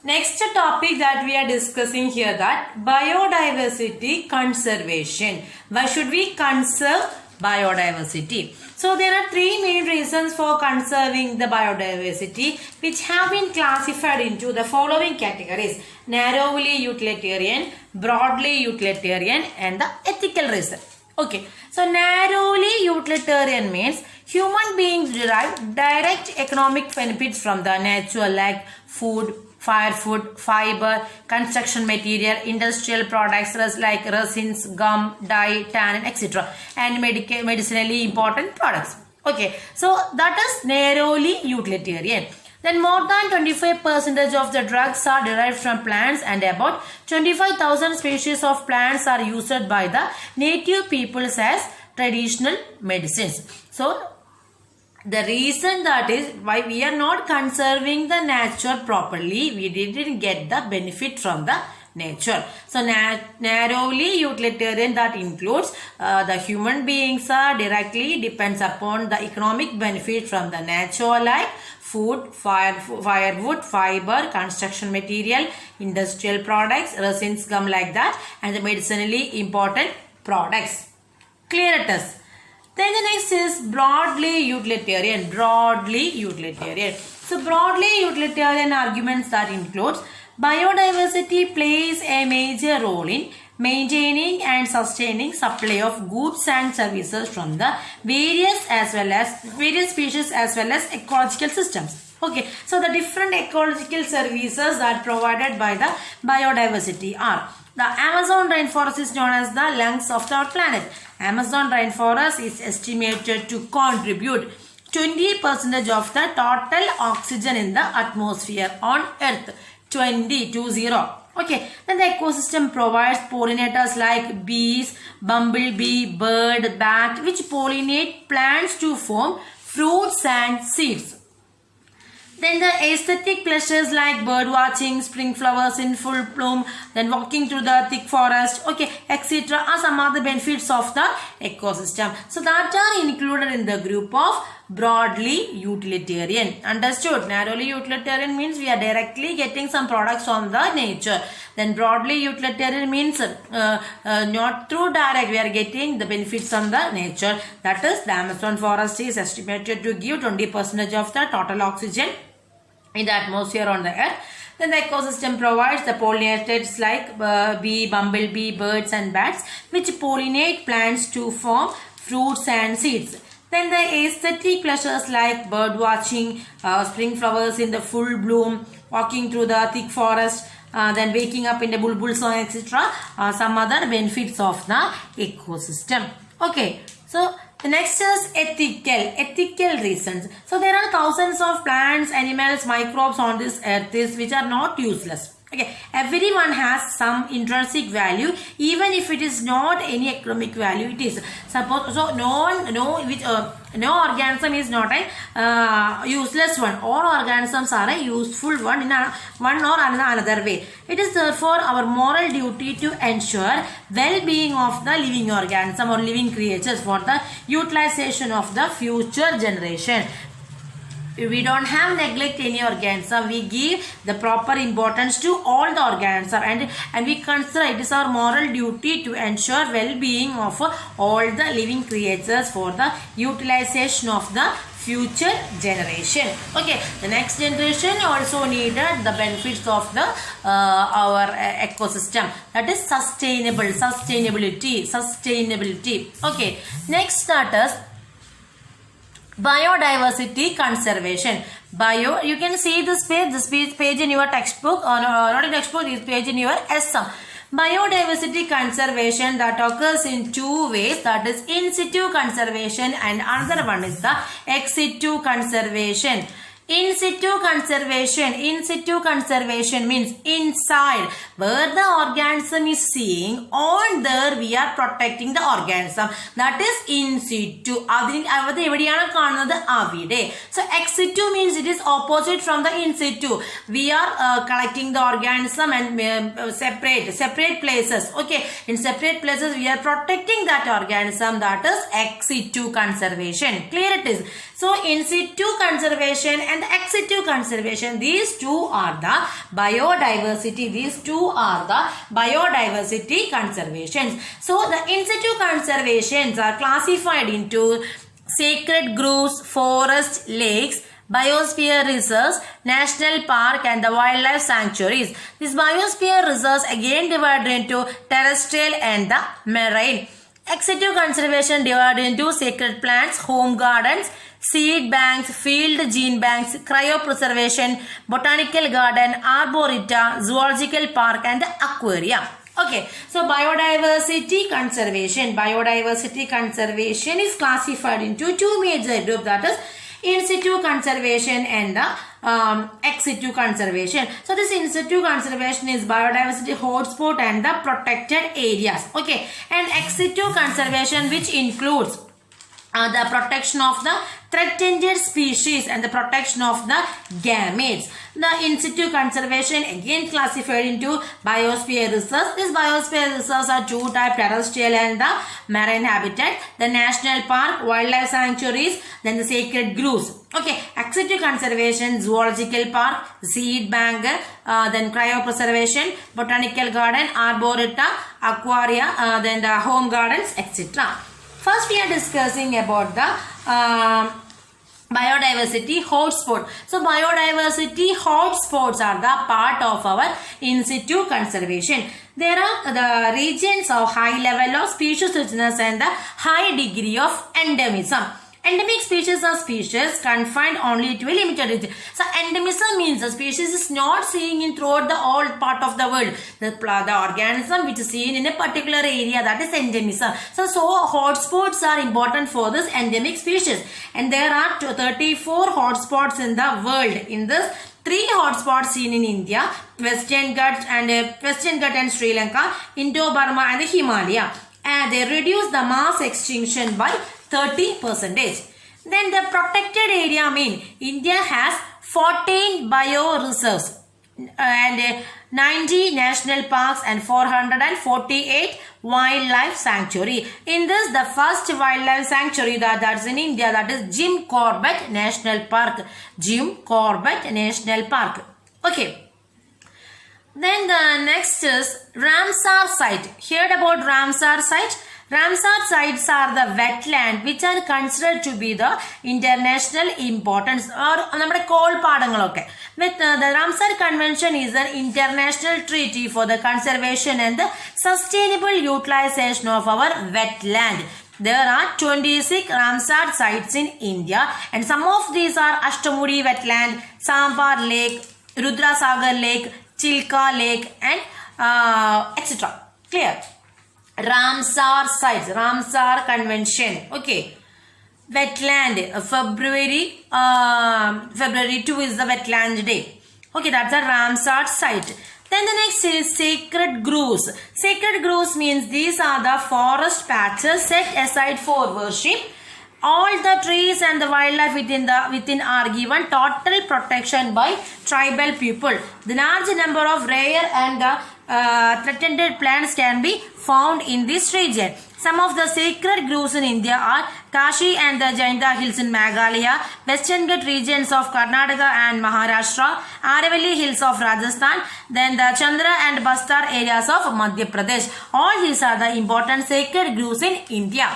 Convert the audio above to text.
Next topic that we are discussing here, that biodiversity conservation. Why should we conserve biodiversity? So there are three main reasons for conserving the biodiversity, which have been classified into the following categories: narrowly utilitarian, broadly utilitarian, and the ethical reason. Okay, so narrowly utilitarian means human beings derive direct economic benefits from the nature, like food, firewood, fiber, construction material, industrial products like resins, gum, dye, tannin, etc. and medicinally important products. Okay, so that is narrowly utilitarian. Then more than 25% of the drugs are derived from plants, and about 25,000 species of plants are used by the native peoples as traditional medicines. So the reason that is why we are not conserving the nature properly, we didn't get the benefit from the nature. So narrowly utilitarian, that includes the human beings are directly depends upon the economic benefit from the nature, like food, firewood, fiber, construction material, industrial products, resins, gum, like that, and the medicinally important products. Clear it is. Then the next is broadly utilitarian. Broadly utilitarian. So broadly utilitarian arguments that includes biodiversity plays a major role in maintaining and sustaining supply of goods and services from the various species as well as ecological systems. Okay, so the different ecological services that provided by the biodiversity are: the Amazon rainforest is known as the lungs of our planet. Amazon rainforest is estimated to contribute 20% of the total oxygen in the atmosphere on Earth. 20. Okay, then the ecosystem provides pollinators like bees, bumblebee, bird, bat, which pollinate plants to form fruits and seeds. Then the aesthetic pleasures like bird watching, spring flowers in full bloom, then walking through the thick forest, okay, etc. are some other benefits of the ecosystem. So that are included in the group of broadly utilitarian. Understood? Narrowly utilitarian means we are directly getting some products from the nature. Then broadly utilitarian means not through direct, we are getting the benefits from the nature. That is, the Amazon forest is estimated to give 20% of the total oxygen in the atmosphere on the earth. Then the ecosystem provides the pollinators like bee, bumblebee, birds and bats, which pollinate plants to form fruits and seeds. Then the aesthetic pleasures like bird watching, spring flowers in the full bloom, walking through the thick forest, then waking up in the bulbul song, etc. are some other benefits of the ecosystem. Okay, so the next is ethical reasons. So there are thousands of plants, animals, microbes on this earth which are not useless. Okay, everyone has some intrinsic value, even if it is not any economic value. It is suppose so. No organism is not a useless one. All organisms are a useful one in one or another way. It is therefore our moral duty to ensure well-being of the living organism or living creatures for the utilization of the future generation. We don't have neglect any organism. We give the proper importance to all the organisms, and we consider it is our moral duty to ensure well-being of all the living creatures for the utilization of the future generation. Okay, the next generation also needed the benefits of the our ecosystem. That is sustainability. Okay, next that is biodiversity conservation. You can see this page in your textbook, or not in textbook, this page in your SM. Biodiversity conservation that occurs in two ways, that is in situ conservation, and another one is the ex situ conservation. In situ conservation means inside, where the organism is seeing, on there we are protecting the organism. That is in situ. So ex situ means it is opposite from the in situ. We are collecting the organism and separate places. Okay, in separate places we are protecting that organism. That is ex situ conservation. Clear it is. So in situ conservation and ex situ conservation, these two are the biodiversity. These two are the biodiversity conservations. So the in situ conservations are classified into sacred groves, forests, lakes, biosphere reserves, national park and the wildlife sanctuaries. These biosphere reserves again divided into terrestrial and the marine. Ex situ conservation divided into sacred plants, home gardens, seed banks, field gene banks, cryopreservation, botanical garden, arboreta, zoological park and aquarium. Okay, so biodiversity conservation. Biodiversity conservation is classified into two major groups, that is in situ conservation and the ex situ conservation. So this in situ conservation is biodiversity hotspot and the protected areas. Okay, and ex situ conservation, which includes the protection of the threatened species and the protection of the gametes. The in situ conservation again classified into biosphere reserves. These biosphere reserves are two types, terrestrial and the marine habitat. The national park, wildlife sanctuaries, then the sacred groves. Okay, ex situ conservation, zoological park, seed bank, then cryopreservation, botanical garden, arboreta, aquaria, then the home gardens, etc. First, we are discussing about the biodiversity hotspot. So, biodiversity hotspots are the part of our in situ conservation. There are the regions of high level of species richness and the high degree of endemism. Endemic species are species confined only to a limited region. So endemism means the species is not seen in throughout the all part of the world. The organism which is seen in a particular area, that is endemism. So hotspots are important for this endemic species. And there are 34 hotspots in the world. In this, 3 hotspots seen in India, Western Ghats and Sri Lanka, Indo-Burma and the Himalaya. And they reduce the mass extinction by 30%. Then the protected area mean India has 14 bioreserves and 90 national parks and 448 wildlife sanctuary. In this, the first wildlife sanctuary that's in India, that is Jim Corbett National Park. Jim Corbett National Park. Okay. Then the next is Ramsar site. Heard about Ramsar site? Ramsar sites are the wetland which are considered to be the international importance or നമ്മുടെ കോൾപ്പാടങ്ങളൊക്കെ. The Ramsar Convention is an international treaty for the conservation and the sustainable utilization of our wetland. There are 26 Ramsar sites in India and some of these are Ashtamudi wetland, Sambar lake, Rudrasagar lake, Chilka lake and etc. Clear? Ramsar sites, Ramsar Convention. Okay. Wetland. February 2 is the wetland day. Okay, that's a Ramsar site. Then the next is sacred groves. Sacred groves means these are the forest patches set aside for worship. All the trees and the wildlife within are given total protection by tribal people. The large number of rare and threatened plants can be found in this region. Some of the sacred groves in India are Kashi and the Jainta Hills in Meghalaya, Western Ghats regions of Karnataka and Maharashtra, Aravalli Hills of Rajasthan, then the Chandra and Bastar areas of Madhya Pradesh. All these are the important sacred groves in India.